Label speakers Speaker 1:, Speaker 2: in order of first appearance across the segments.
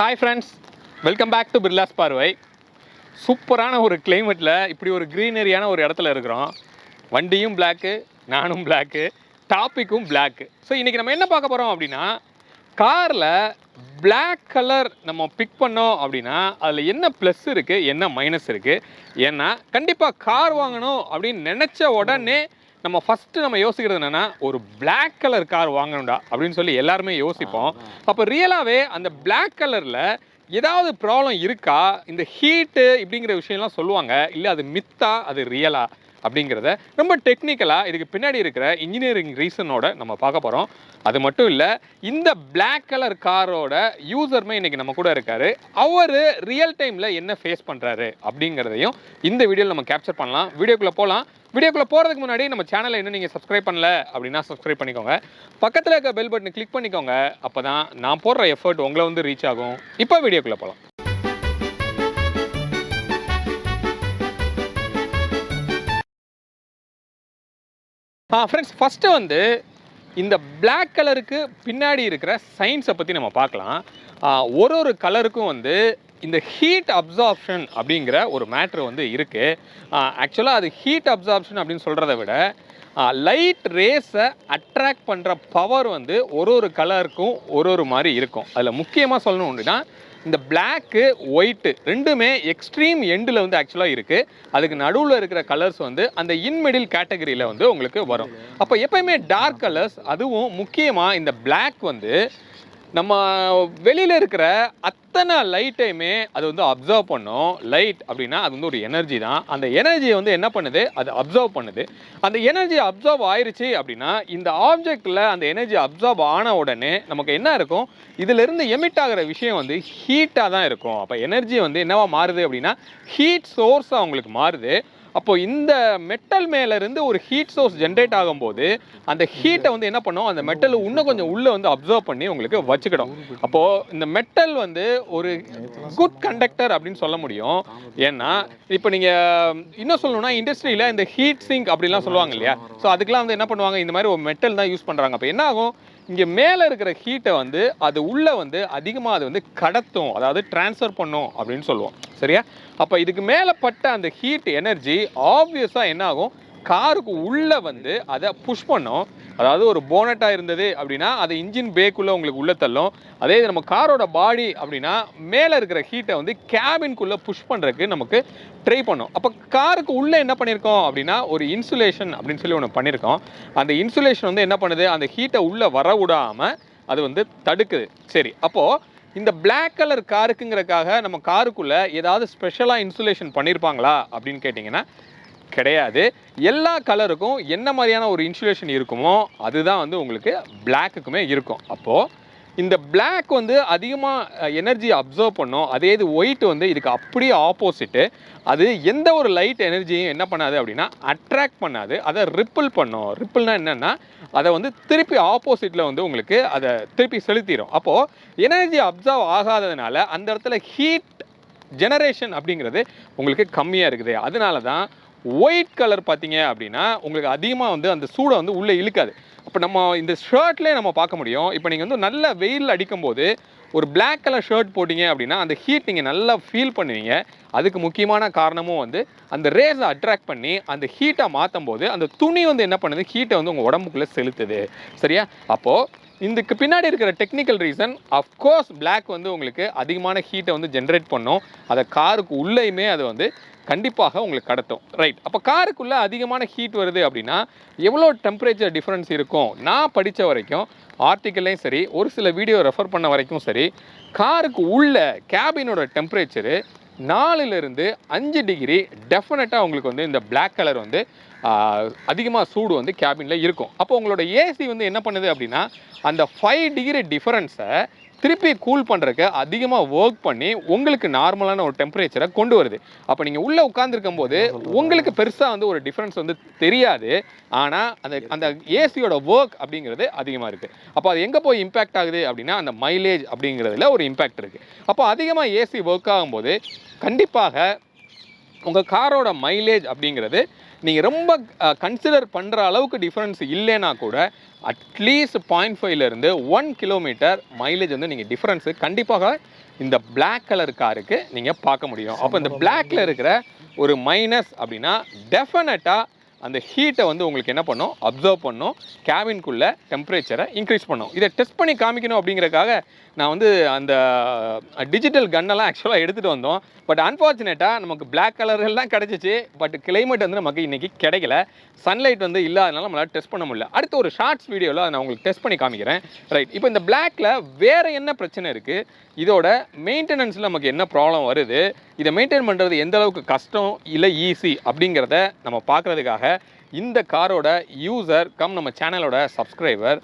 Speaker 1: Hi friends, welcome back to Birlas Parvai. சூப்பரான ஒரு கிளைமேட்டில் இப்படி ஒரு க்ரீனரியான ஒரு இடத்துல இருக்கிறோம். வண்டியும் பிளாக்கு, நானும் பிளாக்கு, டாப்பிக்கும் பிளாக்கு. ஸோ இன்றைக்கி நம்ம என்ன பார்க்க போகிறோம் அப்படின்னா, காரில் பிளாக் கலர் நம்ம பிக் பண்ணோம் அப்படின்னா அதில் என்ன ப்ளஸ் இருக்குது, என்ன மைனஸ் இருக்குது. ஏன்னா கண்டிப்பாக கார் வாங்கணும் அப்படின்னு நினச்ச உடனே நம்ம ஃபஸ்ட்டு நம்ம யோசிக்கிறது என்னென்னா, ஒரு பிளாக் கலர் கார் வாங்கணும்டா அப்படின்னு சொல்லி எல்லாருமே யோசிப்போம். அப்போ ரியலாகவே அந்த பிளாக் கலரில் ஏதாவது ப்ராப்ளம் இருக்கா, இந்த ஹீட்டு இப்படிங்கிற விஷயம்லாம் சொல்லுவாங்க, இல்லை அது மித்தா அது ரியலா அப்படிங்கிறத ரொம்ப டெக்னிக்கலாக இதுக்கு பின்னாடி இருக்கிற இன்ஜினியரிங் ரீசனோட நம்ம பார்க்க போகிறோம். அது மட்டும் இல்லை, இந்த பிளாக் கலர் காரோட யூசருமே இன்றைக்கி நம்ம கூட இருக்கார். அவர் ரியல் டைமில் என்ன ஃபேஸ் பண்ணுறாரு அப்படிங்கிறதையும் இந்த வீடியோவில் நம்ம கேப்சர் பண்ணலாம். வீடியோக்குள்ளே போகலாம். வீடியோக்குள்ளே போகிறதுக்கு முன்னாடி நம்ம சேனலை இன்னும் நீங்கள் சப்ஸ்கிரைப் பண்ணல அப்படின்னா சப்ஸ்கிரைப் பண்ணிக்கோங்க. பக்கத்தில் இருக்க பெல் பட்டனை கிளிக் பண்ணிக்கோங்க. அப்போ தான் நான் போடுற எஃபர்ட் உங்களை வந்து ரீச் ஆகும். இப்போ வீடியோக்குள்ளே போகலாம். ஃப்ரெண்ட்ஸ், ஃபஸ்ட்டு வந்து இந்த பிளாக் கலருக்கு பின்னாடி இருக்கிற சயின்ஸை பற்றி நம்ம பார்க்கலாம். ஒரு கலருக்கும் வந்து இந்த ஹீட் அப்சார்ப்ஷன் அப்படிங்கிற ஒரு மேட்ரு வந்து இருக்குது. ஆக்சுவலாக அது ஹீட் அப்சார்ப்ஷன் அப்படின்னு சொல்கிறத விட லைட் ரேஸை அட்ராக்ட் பண்ணுற பவர் வந்து ஒரு கலருக்கும் ஒரு மாதிரி இருக்கும். அதில் முக்கியமாக சொல்லணும் அப்படின்னா, இந்த பிளாக்கு ஒயிட்டு ரெண்டுமே எக்ஸ்ட்ரீம் எண்டில் வந்து ஆக்சுவலாக இருக்குது. அதுக்கு நடுவில் இருக்கிற கலர்ஸ் வந்து அந்த இன்மிடில் கேட்டகரியில் வந்து உங்களுக்கு வரும். அப்போ எப்போயுமே டார்க் கலர்ஸ், அதுவும் முக்கியமாக இந்த பிளாக் வந்து நம்ம வெளியில் இருக்கிற அத்தனை லைட்டையுமே அது வந்து அப்சர்வ் பண்ணும். லைட் அப்படின்னா அது வந்து ஒரு எனர்ஜி தான். அந்த எனர்ஜியை வந்து என்ன பண்ணுது, அது அப்சர்வ் பண்ணுது. அந்த எனர்ஜி அப்சர்வ் ஆயிடுச்சு அப்படின்னா, இந்த ஆப்ஜெக்டில் அந்த எனர்ஜி அப்சர்வ் ஆன உடனே நமக்கு என்ன இருக்கும், இதிலிருந்து எமிட் ஆகிற விஷயம் வந்து ஹீட்டாக தான் இருக்கும். அப்போ எனர்ஜி வந்து என்னவா மாறுது அப்படின்னா, ஹீட் சோர்ஸாக அவங்களுக்கு மாறுது. அப்போ இந்த மெட்டல் மேலேருந்து ஒரு ஹீட் சோர்ஸ் ஜென்ரேட் ஆகும்போது அந்த ஹீட்டை வந்து என்ன பண்ணும், அந்த மெட்டல் இன்னும் கொஞ்சம் உள்ளே வந்து அப்சர்வ் பண்ணி உங்களுக்கு வச்சுக்கிடும். அப்போது இந்த மெட்டல் வந்து ஒரு குட் கண்டக்டர் அப்படின்னு சொல்ல முடியும். ஏன்னா இப்போ நீங்கள் இன்னும் சொல்லணும்னா, இண்டஸ்ட்ரியில் இந்த ஹீட் சிங்க் அப்படிலாம் சொல்லுவாங்க இல்லையா, ஸோ அதுக்கெலாம் வந்து என்ன பண்ணுவாங்க, இந்த மாதிரி ஒரு மெட்டல் தான் யூஸ் பண்ணுறாங்க. அப்போ என்ன ஆகும், இங்கே மேலே இருக்கிற ஹீட்டை வந்து அது உள்ளே வந்து அதிகமாக அது வந்து கடத்தும், அதாவது டிரான்ஸ்ஃபர் பண்ணும் அப்படின்னு சொல்லுவோம். சரியா? அப்போ இதுக்கு மேலே பட்ட அந்த ஹீட் எனர்ஜி ஆப்வியஸாக என்ன ஆகும், காருக்கு உள்ளே வந்து அதை புஷ் பண்ணும். அதாவது ஒரு போனட்டாக இருந்தது அப்படின்னா அது இன்ஜின் பேக்குள்ளே உங்களுக்கு உள்ளே தள்ளும். அதே இது நம்ம காரோட பாடி அப்படின்னா மேலே இருக்கிற ஹீட்டை வந்து கேபின்குள்ளே புஷ் பண்ணுறதுக்கு நமக்கு ட்ரை பண்ணும். அப்போ காருக்கு உள்ளே என்ன பண்ணியிருக்கோம் அப்படின்னா, ஒரு இன்சுலேஷன் அப்படின்னு சொல்லி ஒன்று பண்ணியிருக்கோம். அந்த இன்சுலேஷன் வந்து என்ன பண்ணுது, அந்த ஹீட்டை உள்ளே வர விடாமல் அது வந்து தடுக்குது. சரி, அப்போது இந்த பிளாக் கலர் காருக்குங்கிறதுக்காக நம்ம காருக்குள்ளே ஏதாவது ஸ்பெஷலாக இன்சுலேஷன் பண்ணியிருப்பாங்களா அப்படின்னு கேட்டிங்கன்னா கிடையாது. எல்லா கலருக்கும் என்ன மாதிரியான ஒரு இன்சுலேஷன் இருக்குமோ அதுதான் வந்து உங்களுக்கு பிளாக்குக்குமே இருக்கும். அப்போது இந்த பிளாக் வந்து அதிகமாக எனர்ஜி அப்சர்வ் பண்ணும். அதே இது ஒயிட் வந்து இதுக்கு அப்படியே ஆப்போசிட்டு. அது எந்த ஒரு லைட் எனர்ஜியும் என்ன பண்ணாது அப்படின்னா அட்ராக்ட் பண்ணாது, அதை ரிப்பிள் பண்ணும். ரிப்பிள்னா என்னென்னா, அதை வந்து திருப்பி ஆப்போசிட்டில் வந்து உங்களுக்கு அதை திருப்பி செலுத்திடும். அப்போது எனர்ஜி அப்சர்வ் ஆகாததுனால அந்த இடத்துல ஹீட் ஜெனரேஷன் அப்படிங்கிறது உங்களுக்கு கம்மியாக இருக்குது. அதனால தான் ஒயிட் கலர் பார்த்தீங்க அப்படின்னா உங்களுக்கு அதிகமாக வந்து அந்த சூடை வந்து உள்ளே இழுக்காது. அப்போ நம்ம இந்த ஷர்ட்லேயே நம்ம பார்க்க முடியும். இப்போ நீங்கள் வந்து நல்ல வெயில் அடிக்கும்போது ஒரு பிளாக் கலர் ஷர்ட் போட்டிங்க அப்படின்னா அந்த ஹீட் நீங்கள் நல்லா ஃபீல் பண்ணுவீங்க. அதுக்கு முக்கியமான காரணமும் வந்து அந்த ரேஸை அட்ராக்ட் பண்ணி அந்த ஹீட்டை மாற்றும் போது அந்த துணி வந்து என்ன பண்ணுது, ஹீட்டை வந்து உங்கள் உடம்புக்குள்ளே செலுத்துது. சரியா? அப்போது இதுக்கு பின்னாடி இருக்கிற டெக்னிக்கல் ரீசன், அஃப்கோர்ஸ் பிளாக் வந்து உங்களுக்கு அதிகமான ஹீட்டை வந்து ஜென்ரேட் பண்ணும். அதை காருக்கு உள்ளேயுமே அது வந்து கண்டிப்பாக உங்களுக்கு கடத்தும். ரைட். அப்போ காருக்குள்ளே அதிகமான ஹீட் வருது அப்படின்னா எவ்வளோ டெம்பரேச்சர் டிஃப்ரென்ஸ் இருக்கும். நான் படித்த வரைக்கும் ஆர்டிக்கல்லையும் சரி, ஒரு சில வீடியோ ரெஃபர் பண்ண வரைக்கும் சரி, காருக்கு உள்ள கேபினோட டெம்பரேச்சரு 4லிருந்து 5 டிகிரி டெஃபினட்டாக உங்களுக்கு வந்து இந்த பிளாக் கலர் வந்து அதிகமாக சூடு வந்து கேபினில் இருக்கும். அப்போ உங்களோட ஏசி வந்து என்ன பண்ணுது அப்படின்னா, அந்த 5 டிகிரி டிஃபரன்ஸை திருப்பி கூல் பண்ணுறதுக்கு அதிகமாக ஒர்க் பண்ணி உங்களுக்கு நார்மலான ஒரு டெம்பரேச்சரை கொண்டு வருது. அப்போ நீங்கள் உள்ளே உட்காந்துருக்கும் போது உங்களுக்கு பெருசாக வந்து ஒரு டிஃப்ரென்ஸ் வந்து தெரியாது. ஆனால் அந்த ஏசியோட ஒர்க் அப்படிங்கிறது அதிகமாக இருக்குது. அப்போ அது எங்கே போய் இம்பேக்ட் ஆகுது அப்படின்னா, அந்த மைலேஜ் அப்படிங்கிறதுல ஒரு இம்பேக்ட் இருக்குது. அப்போ அதிகமாக ஏசி ஒர்க் ஆகும்போது கண்டிப்பாக உங்கள் காரோட மைலேஜ் அப்படிங்கிறது நீங்கள் ரொம்ப கன்சிடர் பண்ணுற அளவுக்கு டிஃப்ரென்ஸ் இல்லைன்னா கூட அட்லீஸ்ட் 0.5லேருந்து 1 கிலோமீட்டர் மைலேஜ் வந்து நீங்கள் டிஃப்ரென்ஸு கண்டிப்பாக இந்த பிளாக் கலர் காருக்கு நீங்கள் பார்க்க முடியும். அப்போ இந்த பிளாக்ல இருக்கிற ஒரு மைனஸ் அப்படின்னா டெஃபினட்டாக அந்த ஹீட்டை வந்து உங்களுக்கு என்ன பண்ணும், அப்சர்வ் பண்ணும், கேபின்குள்ளே டெம்பரேச்சரை இன்க்ரீஸ் பண்ணும். இதை டெஸ்ட் பண்ணி காமிக்கணும் அப்படிங்கிறக்காக நான் வந்து அந்த டிஜிட்டல் கன்னெல்லாம் ஆக்சுவலாக எடுத்துகிட்டு வந்தோம். பட் அன்ஃபார்ச்சுனேட்டாக நமக்கு பிளாக் கலர்லாம் கிடச்சிச்சு. பட் கிளைமேட் வந்து நமக்கு இன்றைக்கி கிடைக்கல, சன்லைட் வந்து இல்லாதனால நம்மளால் டெஸ்ட் பண்ண முடியல. அடுத்து ஒரு ஷார்ட்ஸ் வீடியோவில் நான் உங்களுக்கு டெஸ்ட் பண்ணி காமிக்கிறேன். ரைட், இப்போ இந்த பிளாக்ல வேறு என்ன பிரச்சனை இருக்குது, இதோட மெயின்டெனன்ஸில் நமக்கு என்ன ப்ராப்ளம் வருது, இதை மெயின்டைன் பண்ணுறது எந்த அளவுக்கு கஷ்டம் இல்லை ஈஸி அப்படிங்கிறத நம்ம பார்க்குறதுக்காக இந்த காரோட யூசர் நம்ம சேனலோட சப்ஸ்கிரைபர்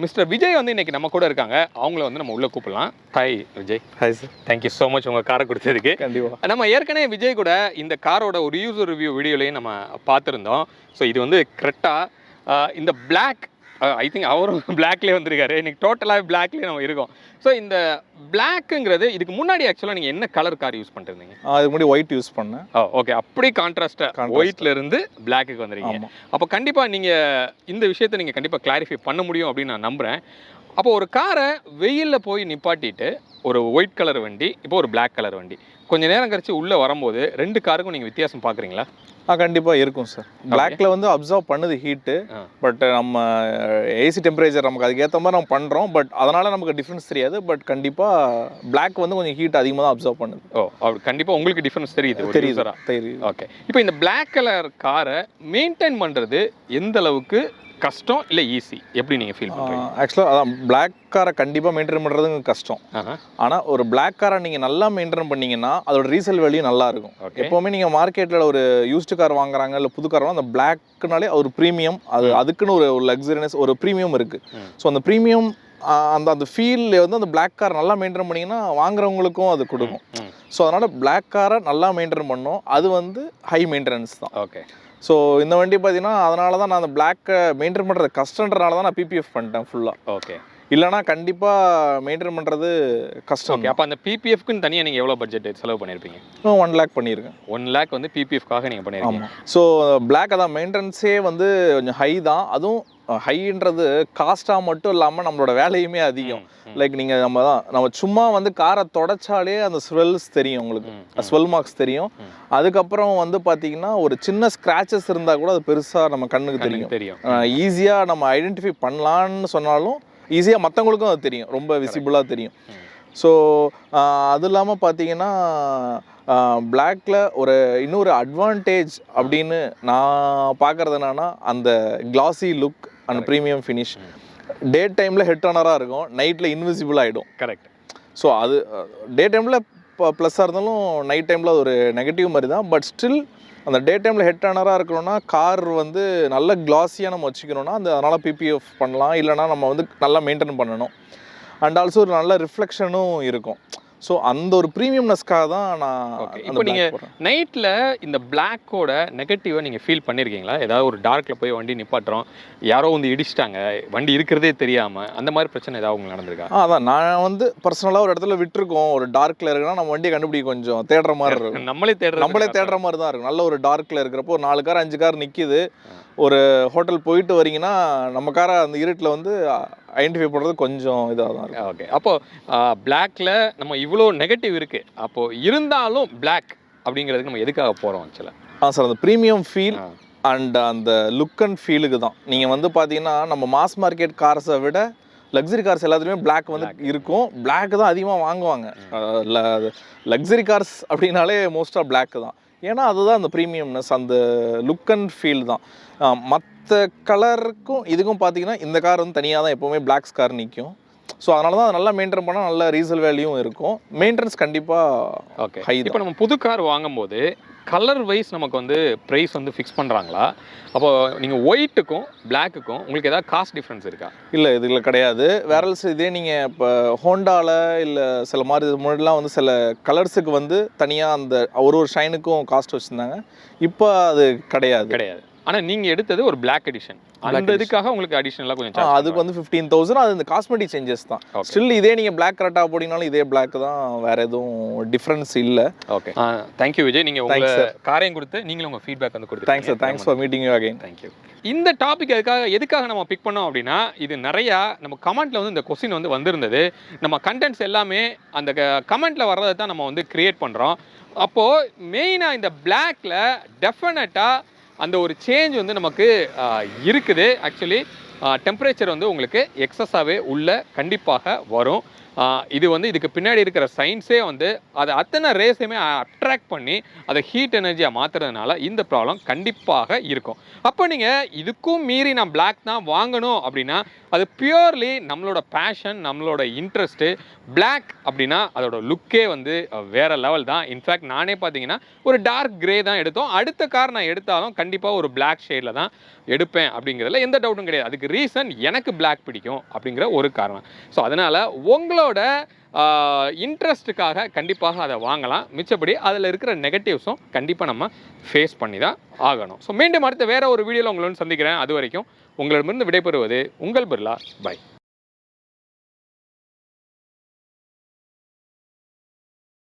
Speaker 1: மிஸ்டர் விஜய் வந்து இன்றைக்கி நம்ம கூட இருக்காங்க. அவங்கள வந்து நம்ம உள்ளே கூப்பிடலாம். Hi Vijay.
Speaker 2: Hi sir.
Speaker 1: Thank you so much உங்கள் காரை கொடுத்ததுக்கு.
Speaker 2: கண்டிப்பாக.
Speaker 1: நம்ம ஏற்கனவே விஜய் கூட இந்த காரோட ஒரு யூசர் ரிவ்யூ வீடியோலையும் நம்ம பார்த்துருந்தோம். ஸோ இது வந்து கரெக்டாக இந்த பிளாக் ஐ திங்க் அவரும் பிளாக்லேயே வந்திருக்காரு. இன்றைக்கி டோட்டலாக பிளாக்லேயே நம்ம இருக்கோம். ஸோ இந்த பிளாக்குங்கிறது இதுக்கு முன்னாடி ஆக்சுவலாக நீங்கள் என்ன கலர் கார் யூஸ் பண்ணிருந்தீங்க?
Speaker 2: அதுக்கு முன்னாடி ஒயிட் யூஸ் பண்ணேன்.
Speaker 1: ஓகே, அப்படி கான்ட்ராஸ்டாக ஒயிட்லேருந்து பிளாக்குக்கு வந்துருக்கீங்க. அப்போ கண்டிப்பாக நீங்கள் இந்த விஷயத்தை நீங்கள் கண்டிப்பாக கிளாரிஃபை பண்ண முடியும் அப்படின்னு நான் நம்புகிறேன். அப்போ ஒரு காரை வெயிலில் போய் நிப்பாட்டிட்டு ஒரு ஒயிட் கலர் வண்டி, இப்போ ஒரு பிளாக் கலர் வண்டி, கொஞ்சம் நேரம் கழிச்சு உள்ளே வரும்போது ரெண்டு காருக்கும் நீங்கள் வித்தியாசம் பார்க்குறீங்களா?
Speaker 2: கண்டிப்பாக இருக்கும் சார். பிளாக்ல வந்து அப்சர்வ் பண்ணுது ஹீட்டு. பட் நம்ம ஏசி டெம்பரேச்சர் நமக்கு அதுக்கேற்ற மாதிரி நம்ம பண்ணுறோம். பட் அதனால் நமக்கு டிஃப்ரென்ஸ் தெரியாது. பட் கண்டிப்பாக பிளாக் வந்து கொஞ்சம் ஹீட் அதிகமாக தான் அப்சர்வ் பண்ணுது.
Speaker 1: அப்படி கண்டிப்பாக உங்களுக்கு டிஃப்ரென்ஸ் தெரியுது.
Speaker 2: தெரியுது.
Speaker 1: ஓகே, இப்போ இந்த பிளாக் கலர் காரை மெயின்டைன் பண்ணுறது எந்த அளவுக்கு கஷ்டம் இல்லை ஈஸி, எப்படி நீங்கள் ஃபீல் பண்ணுறீங்க?
Speaker 2: ஆக்சுவலாக அதான் பிளாக் காரை கண்டிப்பாக மெயின்டைன் பண்ணுறது கஷ்டம். ஆனால் ஒரு பிளாக் காரை நீங்கள் நல்லா மெயின்டைன் பண்ணிங்கன்னா அதோட ரீசேல் வேல்யூ நல்லா இருக்கும். எப்போவுமே நீங்கள் மார்க்கெட்டில் ஒரு யூஸ்டு கார் வாங்குறாங்க இல்லை புது கார் அந்த பிளாக்னாலே ஒரு ப்ரீமியம், அதுக்குன்னு ஒரு லக்ஸரினஸ் ஒரு ப்ரீமியம் இருக்குது. ஸோ அந்த ப்ரீமியம் அந்த ஃபீல்ல வந்து அந்த பிளாக் கார் நல்லா மெயின்டைன் பண்ணிங்கன்னா வாங்குறவங்களுக்கும் அது கொடுக்கும். ஸோ அதனால் பிளாக் காரை நல்லா மெயின்டைன் பண்ணோம். அது வந்து ஹை மெயின்டெனன்ஸ் தான்.
Speaker 1: ஓகே,
Speaker 2: ஸோ இந்த வண்டி பார்த்தீங்கன்னா அதனால தான் நான் அந்த பிளாக்கை மெயின்டைன் பண்ணுறது கஷ்டன்றனால தான் நான் பிபிஎஃப் பண்ணிட்டேன் ஃபுல்லாக.
Speaker 1: ஓகே,
Speaker 2: இல்லைனா கண்டிப்பாக மெயின்டைன் பண்ணுறது கஷ்டம்.
Speaker 1: ஓகே, அப்போ அந்த பிபிஎஃப்க்குன்னு தனியாக நீங்கள் எவ்வளோ பட்ஜெட் செலவு பண்ணியிருப்பீங்க?
Speaker 2: 1 lakh பண்ணியிருக்கேன்.
Speaker 1: 1 lakh வந்து பிபிஎஃப்காக நீங்கள் பண்ணியிருக்கீங்க.
Speaker 2: ஸோ பிளாக் அதான் மெயின்டெனன்ஸே வந்து கொஞ்சம் ஹை தான். அதுவும் ஹைன்றது காஸ்ட்டாக மட்டும் இல்லாமல் நம்மளோட வேலையுமே அதிகம். லைக் நீங்கள் நம்ம சும்மா வந்து காரை தொடச்சாலே அந்த ஸ்வெல்ஸ் தெரியும், உங்களுக்கு ஸ்வெல் மார்க்ஸ் தெரியும். அதுக்கப்புறம் வந்து பார்த்தீங்கன்னா ஒரு சின்ன ஸ்க்ராச்சஸ் இருந்தால் கூட அது பெருசாக நம்ம கண்ணுக்கு தெரியும். ஈஸியாக நம்ம ஐடென்டிஃபை பண்ணலான்னு சொன்னாலும் ஈஸியாக மற்றவங்களுக்கும் அது தெரியும், ரொம்ப விசிபிளாக தெரியும். ஸோ அது இல்லாமல் பார்த்தீங்கன்னா பிளாக்ல இன்னொரு அட்வான்டேஜ் அப்படின்னு நான் பார்க்குறது என்னன்னா அந்த கிளாசி லுக் அண்ட் ப்ரீமியம் ஃபினிஷ். டே டைமில் ஹெட் ஆனராக இருக்கும், நைட்டில் இன்விசிபிள் ஆகிடும்.
Speaker 1: கரெக்ட்.
Speaker 2: ஸோ அது டே டைமில் ப்ளஸ்ஸாக இருந்தாலும் நைட் டைமில் அது ஒரு நெகட்டிவ் மாதிரி தான். பட் ஸ்டில் அந்த டே டைமில் ஹெட் ஆனராக இருக்கணும்னா கார் வந்து நல்ல கிளாஸியாக நம்ம வச்சுக்கணும்னா அதனால் பிபிஎஃப் பண்ணலாம். இல்லைனா நம்ம வந்து நல்லா மெயின்டைன் பண்ணணும். அண்ட் ஆல்சோ ஒரு நல்ல ரிஃப்ளெக்ஷனும் இருக்கும். ஸோ அந்த ஒரு ப்ரீமியம்னஸ்க்காக தான் நான்.
Speaker 1: இப்போ நீங்கள் நைட்டில் இந்த பிளாக்கோட நெகட்டிவை நீங்கள் ஃபீல் பண்ணியிருக்கீங்களா? ஏதாவது ஒரு டார்க்கில் போய் வண்டி நிப்பாட்டுறோம், யாரோ வந்து இடிச்சிட்டாங்க, வண்டி இருக்கிறதே தெரியாமல், அந்த மாதிரி பிரச்சனை ஏதாவது உங்களுக்கு நடந்திருக்கா?
Speaker 2: அதான் நான் வந்து பர்சனலாக ஒரு இடத்துல விட்டுருக்கோம், ஒரு டார்க்கில் இருக்குன்னா நம்ம வண்டியை கண்டுபிடிக்க கொஞ்சம் தேடுற மாதிரி இருக்கும். நம்மளே தேடுற மாதிரி தான் இருக்கும். நல்ல ஒரு டார்க்கில் இருக்கிறப்போ ஒரு 4 கார் 5 கார் நிற்கிது. ஒரு ஹோட்டல் போயிட்டு வரீங்கன்னா நம்ம காரை அந்த இருட்டில் வந்து ஐடென்டிஃபை பண்ணுறது கொஞ்சம் இதாக தான் இருக்கும்.
Speaker 1: ஓகே, அப்போது பிளாக்ல நம்ம இவ்வளோ நெகட்டிவ் இருக்குது, அப்போது இருந்தாலும் பிளாக் அப்படிங்கிறதுக்கு நம்ம எதுக்காக போகிறோம் ஆக்சுவலாக?
Speaker 2: சார் அந்த ப்ரீமியம் ஃபீல் அண்ட் அந்த லுக் அண்ட் ஃபீலுக்கு தான். நீங்கள் வந்து பார்த்தீங்கன்னா நம்ம மாஸ் மார்க்கெட் கார்ஸை விட லக்ஸரி கார்ஸ் எல்லாத்துலேயுமே பிளாக் வந்து இருக்கும். பிளாக் தான் அதிகமாக வாங்குவாங்க. லக்ஸரி கார்ஸ் அப்படின்னாலே மோஸ்ட்டாக பிளாக் தான். ஏன்னா அதுதான் அந்த ப்ரீமியம்னஸ், அந்த லுக் அண்ட் ஃபீல் தான். மற்ற கலருக்கும் இதுக்கும் பார்த்தீங்கன்னா இந்த கார் வந்து தனியாக தான் எப்போவுமே பிளாக்ஸ் கார் நிற்கும். ஸோ அதனால தான் நல்லா மெயின்டைன் பண்ணால் நல்ல ரீசேல் வேல்யூவும் இருக்கும். மெயின்டெனன்ஸ் கண்டிப்பாக
Speaker 1: ஓகே. இப்போ நம்ம புது கார் வாங்கும்போது கலர் வைஸ் நமக்கு வந்து ப்ரைஸ் வந்து ஃபிக்ஸ் பண்ணுறாங்களா? அப்போது நீங்கள் ஒயிட்டுக்கும் பிளாக்குக்கும் உங்களுக்கு ஏதாவது காஸ்ட் டிஃப்ரென்ஸ் இருக்கா?
Speaker 2: இல்லை, இதில் கிடையாது. வேறல்ஸ் இதே நீங்கள் இப்போ ஹோண்டாவில் இல்லை சில மாதிரி முன்னாடிலாம் வந்து சில கலர்ஸுக்கு வந்து தனியாக அந்த ஒரு ஷைனுக்கும் காஸ்ட் வச்சுருந்தாங்க. இப்போ அது கிடையாது.
Speaker 1: ஆனால் நீங்கள் எடுத்தது ஒரு பிளாக் எடிஷன். அந்த இதுக்காக உங்களுக்கு அடிஷனலாக கொஞ்சம் charge
Speaker 2: அதுக்கு வந்து 15,000. அது இந்த காஸ்மெட்டிக் சேஞ்சஸ் தான். ஸ்டில் இதே நீங்கள் பிளாக் கரெக்டாக போட்டிங்கனாலும் இதே பிளாக் தான், வேற எதுவும் டிஃப்ரென்ஸ் இல்லை.
Speaker 1: Okay, thank you Vijay. நீங்கள் உங்களை காரையும் கொடுத்து நீங்களும் உங்கள் ஃபீட்பேக் வந்து கொடுத்து.
Speaker 2: Thanks sir, thanks for meeting you again.
Speaker 1: Thank you. இந்த டாபிக் எதுக்காக நம்ம பிக் பண்ணோம் அப்படின்னா, இது நிறையா நம்ம கமெண்ட்டில் வந்து இந்த கொஸ்டின் வந்து வந்திருந்தது. நம்ம கண்டென்ட்ஸ் எல்லாமே அந்த கமெண்ட்டில் வர்றதை தான் நம்ம வந்து க்ரியேட் பண்ணுறோம். அப்போது மெயினாக இந்த பிளாக்ல டெஃபினட்டாக அந்த ஒரு சேஞ்ச் வந்து நமக்கு இருக்குது. ஆக்சுவலி டெம்பரேச்சர் வந்து உங்களுக்கு எக்ஸஸாகவே உள்ள கண்டிப்பாக வரும். இது வந்து இதுக்கு பின்னாடி இருக்கிற சயின்ஸே வந்து அதை அத்தனை ரேஸையுமே அட்ராக்ட் பண்ணி அதை ஹீட் எனர்ஜியாக மாற்றுறதுனால இந்த ப்ராப்ளம் கண்டிப்பாக இருக்கும். அப்போ நீங்கள் இதுக்கும் மீறி நான் பிளாக் தான் வாங்கணும் அப்படின்னா அது பியூர்லி நம்மளோட பேஷன், நம்மளோட இன்ட்ரெஸ்ட்டு. பிளாக் அப்படின்னா அதோட லுக்கே வந்து வேறு லெவல் தான். இன்ஃபேக்ட் நானே பார்த்தீங்கன்னா ஒரு டார்க் கிரே தான் எடுத்தோம். அடுத்த கார் நான் எடுத்தாலும் கண்டிப்பாக ஒரு பிளாக் ஷேடில் தான் எடுப்பேன் அப்படிங்கிறதுல எந்த டவுட்டும் கிடையாது. அதுக்கு ரீசன் எனக்கு பிளாக் பிடிக்கும் அப்படிங்கிற ஒரு காரணம். ஸோ அதனால் உங்களோட இன்ட்ரெஸ்ட்டுக்காக கண்டிப்பாக அதை வாங்கலாம். மிச்சப்படி அதில் இருக்கிற நெகட்டிவ்ஸும் கண்டிப்பாக நம்ம ஃபேஸ் பண்ணி தான் ஆகணும். ஸோ மீண்டும் அடுத்த வேறு ஒரு வீடியோவில் உங்களை வந்து சந்திக்கிறேன். அது வரைக்கும் உங்களிடமிருந்து விடைபெறுவது உங்கள் பிர்லா. பை.